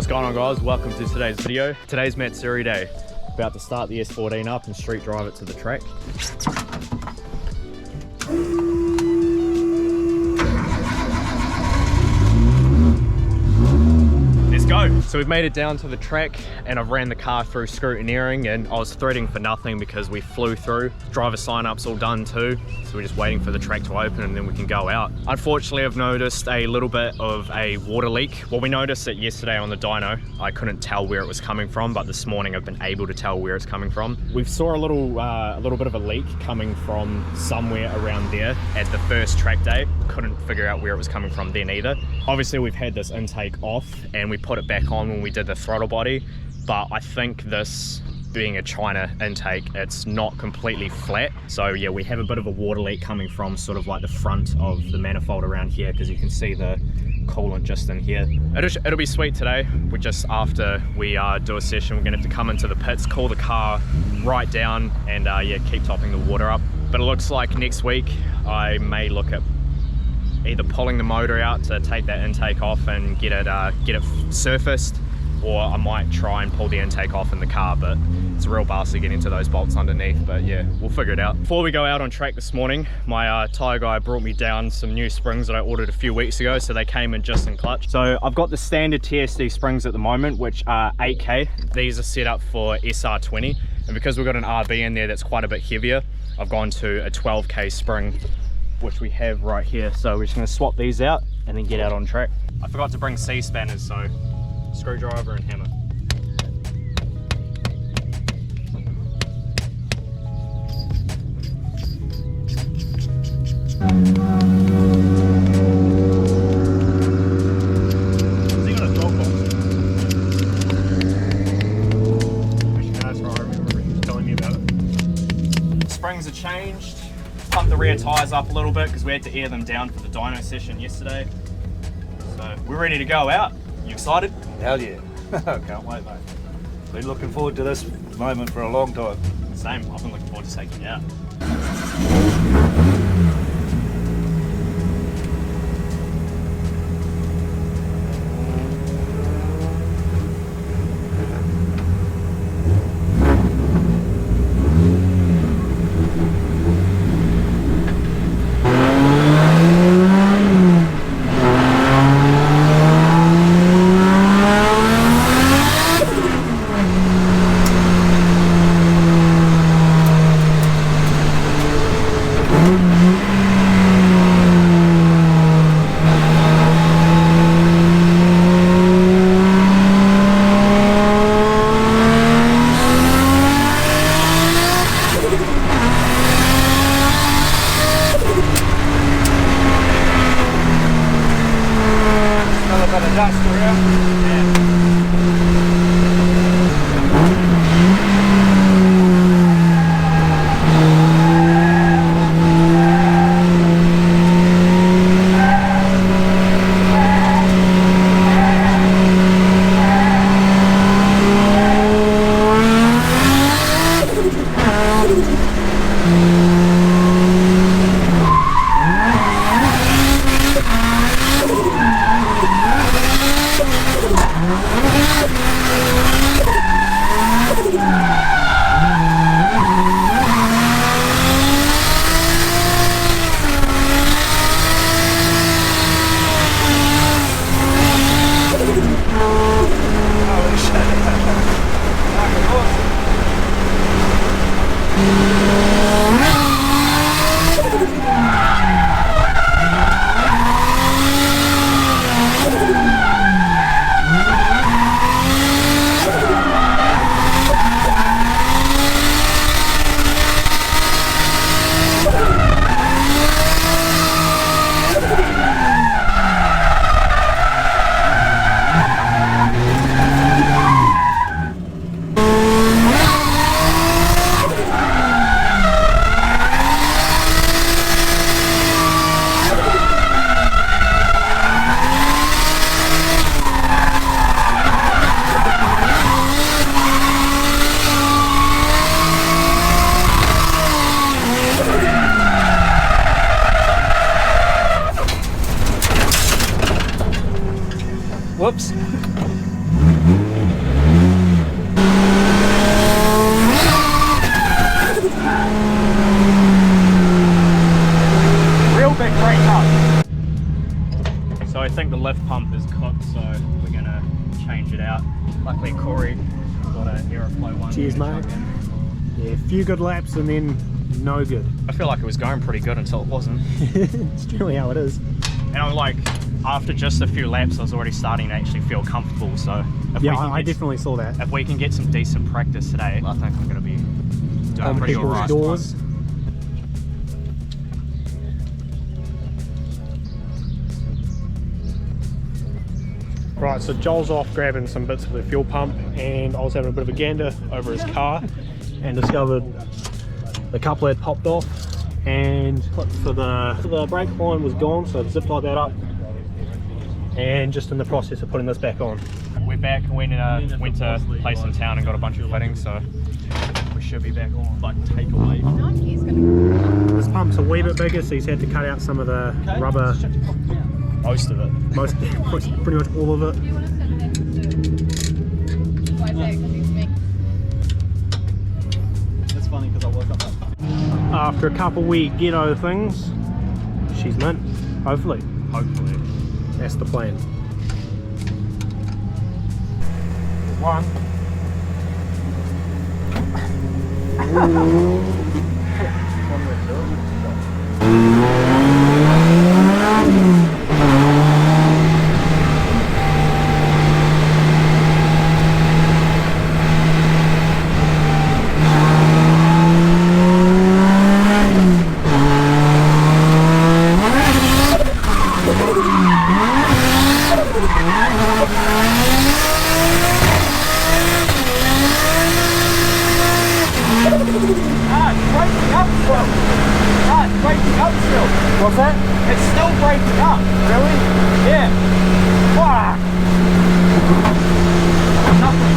What's going on, guys? Welcome to today's video. Today's Matsuri Day. About to start the S14 up and street drive it to the track. Go. So we've made it down to the track and I've ran the car through scrutineering, and I was threading for nothing because we flew through. Driver sign-up's all done too, so we're just waiting for the track to open and then we can go out. Unfortunately, I've noticed a little bit of a water leak. Well, we noticed it yesterday on the dyno. I couldn't tell where it was coming from, but this morning I've been able to tell where it's coming from. We saw a little bit of a leak coming from somewhere around there at the first track day. Couldn't figure out where it was coming from then either. Obviously, we've had this intake off and we put it back on when we did the throttle body, but I think this being a China intake, it's not completely flat. So yeah, we have a bit of a water leak coming from sort of like the front of the manifold around here, because you can see the coolant just in here. It'll be sweet today. We're just after we do a session, we're gonna have to come into the pits, cool the car right down, and yeah, keep topping the water up. But it looks like next week I may look at either pulling the motor out to take that intake off and get it surfaced, or I might try and pull the intake off in the car, but it's a real bastard getting to those bolts underneath. But yeah, we'll figure it out. Before we go out on track this morning, my tyre guy brought me down some new springs that I ordered a few weeks ago, so they came in just in clutch. So I've got the standard TSD springs at the moment, which are 8K. These are set up for SR20, and because we've got an RB in there that's quite a bit heavier, I've gone to a 12K spring, which we have right here. So we're just gonna swap these out and then get out on track. I forgot to bring C-spanners, so screwdriver and hammer. Has he got a dog box? Actually, no, that's right, I remember he was telling me about it. Springs are changed. Pump the rear tyres up a little bit because we had to air them down for the dyno session yesterday. So we're ready to go out. You excited? Hell yeah. Can't wait, mate. Been looking forward to this moment for a long time. Same, I've been looking forward to taking it out. is cooked, so we're gonna change it out. Luckily Corey got an Aeroflow one. Cheers, mate. Yeah, a few good laps and then no good. I feel like it was going pretty good until it wasn't. It's generally how it is. And I'm like, after just a few laps, I was already starting to actually feel comfortable. So if Yeah, we can I get, definitely saw that. if we can get some decent practice today, I think I'm going to be doing pretty people's alright. doors. Right, so Joel's off grabbing some bits for the fuel pump, and I was having a bit of a gander over his car and discovered the coupler had popped off, and for the brake line was gone, so I zipped like that up, and just in the process of putting this back on. We're back. We went to a place in town and got a bunch of fittings, so we should be back on. Like takeaway. This pump's a wee bit bigger, so he's had to cut out some of the rubber. Most of it. Pretty much all of it. Do you want to send them to why is that? Because it's me. It's funny because I woke up that After a couple wee ghetto things, she's mint. Hopefully. Hopefully. That's the plan. One. What's that? It's still breaking up. Really? Yeah. Fuck. Nothing.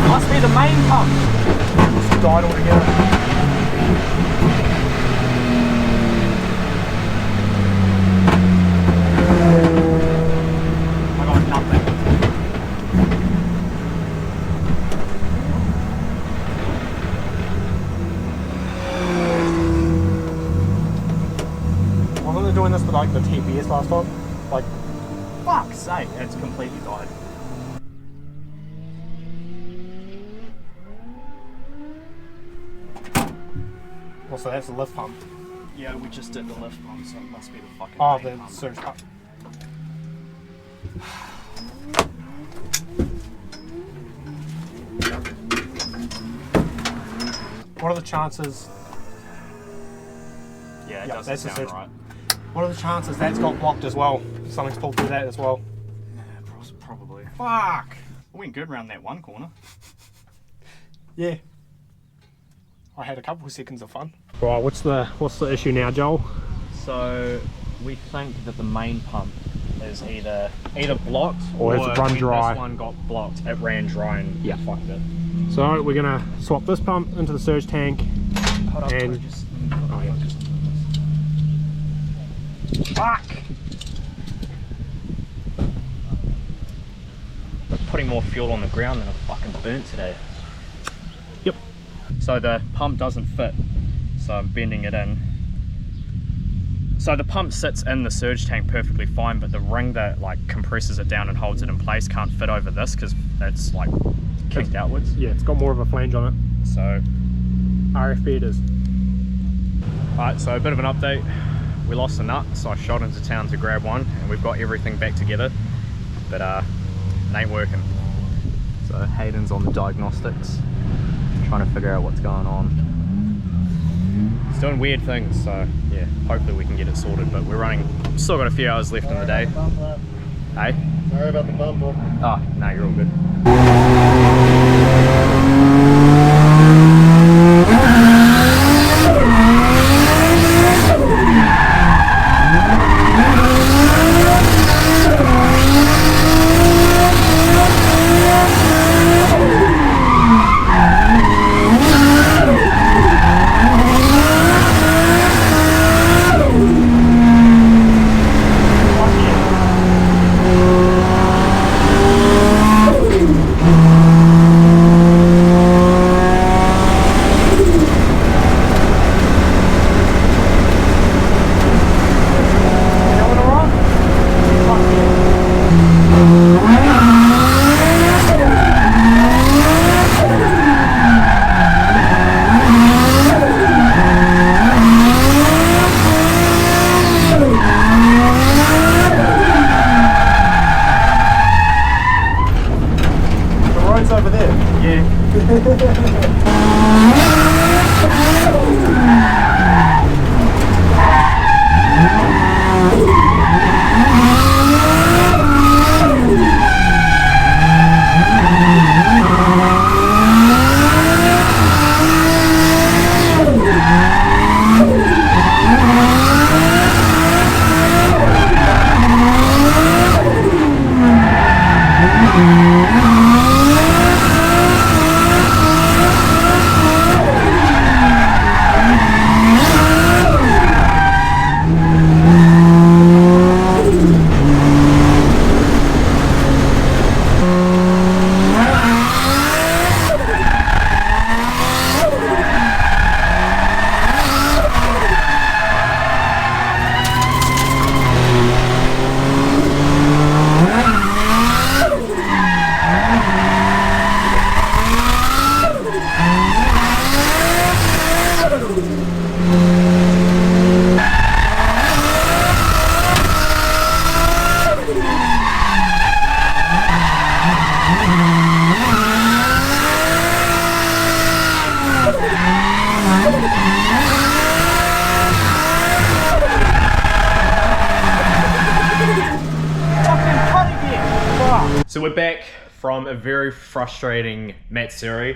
Must be the main pump. Just died altogether. I got nothing. Wasn't they doing this with like the TPS last time? Like, Fuck's sake, it's completely died. well, so that's the lift pump. Yeah, we just did the lift pump, so it must be the fucking Oh, main the pump. surge pump. What are the chances? Yeah, it Yeah, doesn't that's the sound surge- right. What are the chances that's got blocked as well? Something's pulled through that as well. Probably. Fuck. We went good around that one corner. Yeah. I had a couple of seconds of fun. Right, what's the issue now, Joel? So we think that the main pump is either blocked Or it's run when dry. This one got blocked. It ran dry and Yeah. fucked it. So we're gonna swap this pump into the surge tank. Hold up, And- just, Oh, yeah. fuck! I'm putting more fuel on the ground than I fucking burnt today. Yep. So the pump doesn't fit, so I'm bending it in. So the pump sits in the surge tank perfectly fine, but the ring that like compresses it down and holds it in place can't fit over this because it's like kicked outwards. Yeah, it's got more of a flange on it. So, RFB it is. alright, so a bit of an update. We lost a nut, so I shot into town to grab one, and we've got everything back together, but it ain't working. So Hayden's on the diagnostics, trying to figure out what's going on. It's doing weird things, so yeah, hopefully we can get it sorted, but we're running, still got a few hours left in the day. Hey? Sorry about the bumper. Oh, no, you're all good. So we're back from a very frustrating Matsuri.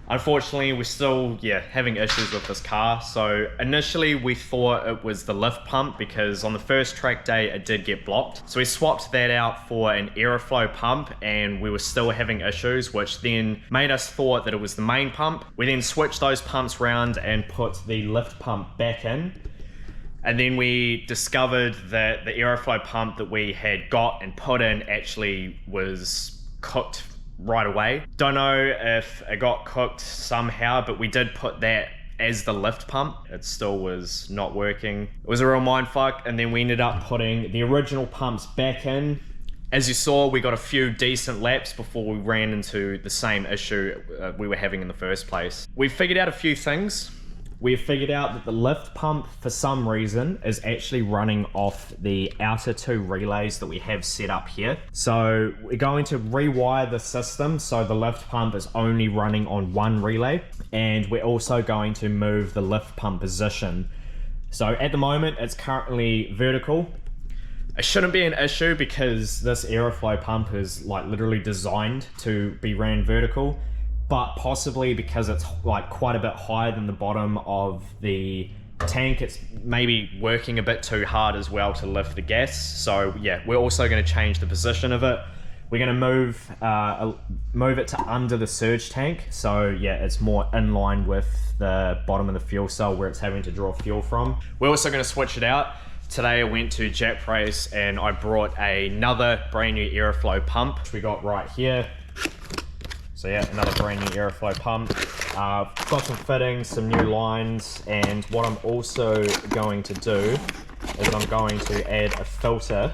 Unfortunately, we're still, having issues with this car. So initially we thought it was the lift pump because on the first track day, it did get blocked. So we swapped that out for an aeroflow pump and we were still having issues, which then made us thought that it was the main pump. We then switched those pumps around and put the lift pump back in. And then we discovered that the aeroflow pump that we had got and put in actually was cooked right away. Don't know if it got cooked somehow, but we did put that as the lift pump. It still was not working. It was a real mindfuck, and then we ended up putting the original pumps back in. As you saw, we got a few decent laps before we ran into the same issue we were having in the first place. We figured out a few things. We've figured out that the lift pump, for some reason, is actually running off the outer two relays that we have set up here. So we're going to rewire the system so the lift pump is only running on one relay. And we're also going to move the lift pump position. So at the moment, it's currently vertical. It shouldn't be an issue because this aeroflow pump is like literally designed to be ran vertical. But possibly because it's like quite a bit higher than the bottom of the tank, it's maybe working a bit too hard as well to lift the gas. So yeah, we're also going to change the position of it. We're going to move it to under the surge tank. So yeah, it's more in line with the bottom of the fuel cell where it's having to draw fuel from. We're also going to switch it out. Today I went to Jap Race and I brought another brand new aeroflow pump, which we got right here. So yeah, another brand new aeroflow pump. Got some fittings, some new lines, and what I'm also going to do is I'm going to add a filter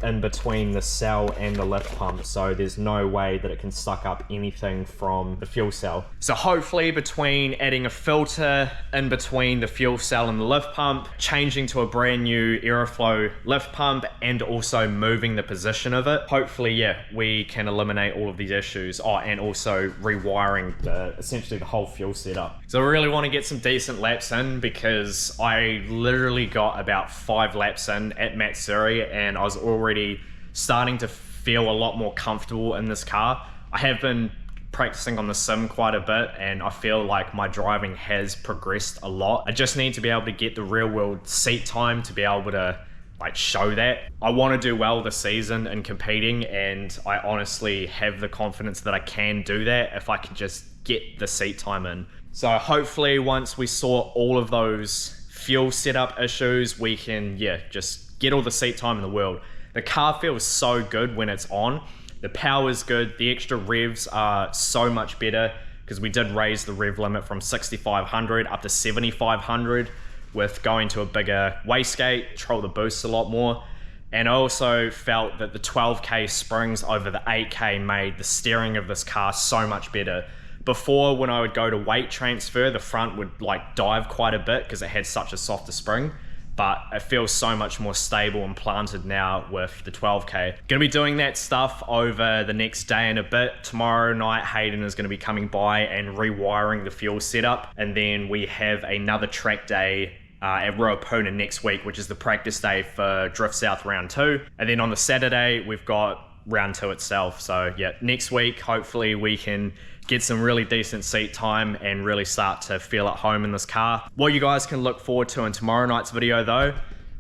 in between the cell and the lift pump, so there's no way that it can suck up anything from the fuel cell. So hopefully between adding a filter in between the fuel cell and the lift pump, changing to a brand new aeroflow lift pump, and also moving the position of it, hopefully we can eliminate all of these issues. Oh, and also rewiring essentially the whole fuel setup. So I really want to get some decent laps in because I literally got about 5 laps in at Matsuri and I was already starting to feel a lot more comfortable in this car. I have been practicing on the sim quite a bit and I feel like my driving has progressed a lot. I just need to be able to get the real world seat time to be able to like show that. I want to do well this season in competing and I honestly have the confidence that I can do that if I can just get the seat time in. So hopefully once we sort all of those fuel setup issues, we can just get all the seat time in the world. The car feels so good when it's on. The power is good. The extra revs are so much better because we did raise the rev limit from 6,500 up to 7,500 with going to a bigger wastegate, control the boosts a lot more. And I also felt that the 12K springs over the 8K made the steering of this car so much better. Before, when I would go to weight transfer, the front would like dive quite a bit because it had such a softer spring, but it feels so much more stable and planted now with the 12K. Gonna be doing that stuff over the next day and a bit. Tomorrow night, Hayden is gonna be coming by and rewiring the fuel setup. And then we have another track day at Ruapuna next week, which is the practice day for Drift South Round 2. And then on the Saturday, we've got Round 2 itself. So yeah, next week, hopefully we can get some really decent seat time and really start to feel at home in this car. What you guys can look forward to in tomorrow night's video though,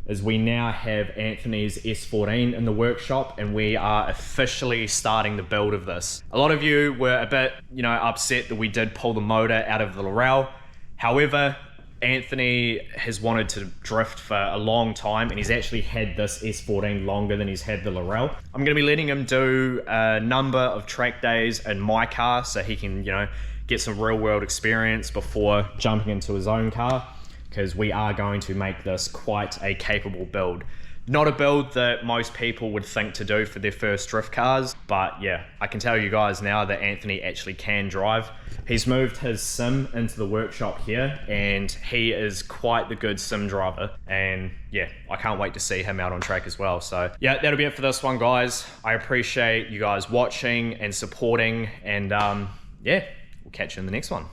is we now have Anthony's S14 in the workshop and we are officially starting the build of this. A lot of you were a bit, upset that we did pull the motor out of the Laurel. However, Anthony has wanted to drift for a long time and he's actually had this S14 longer than he's had the Laurel. I'm going to be letting him do a number of track days in my car so he can, get some real world experience before jumping into his own car, because we are going to make this quite a capable build. Not a build that most people would think to do for their first drift cars, but yeah, I can tell you guys now that Anthony actually can drive. He's moved his sim into the workshop here and he is quite the good sim driver, and yeah, I can't wait to see him out on track as well. So yeah, that'll be it for this one, guys. I appreciate you guys watching and supporting, and yeah, we'll catch you in the next one.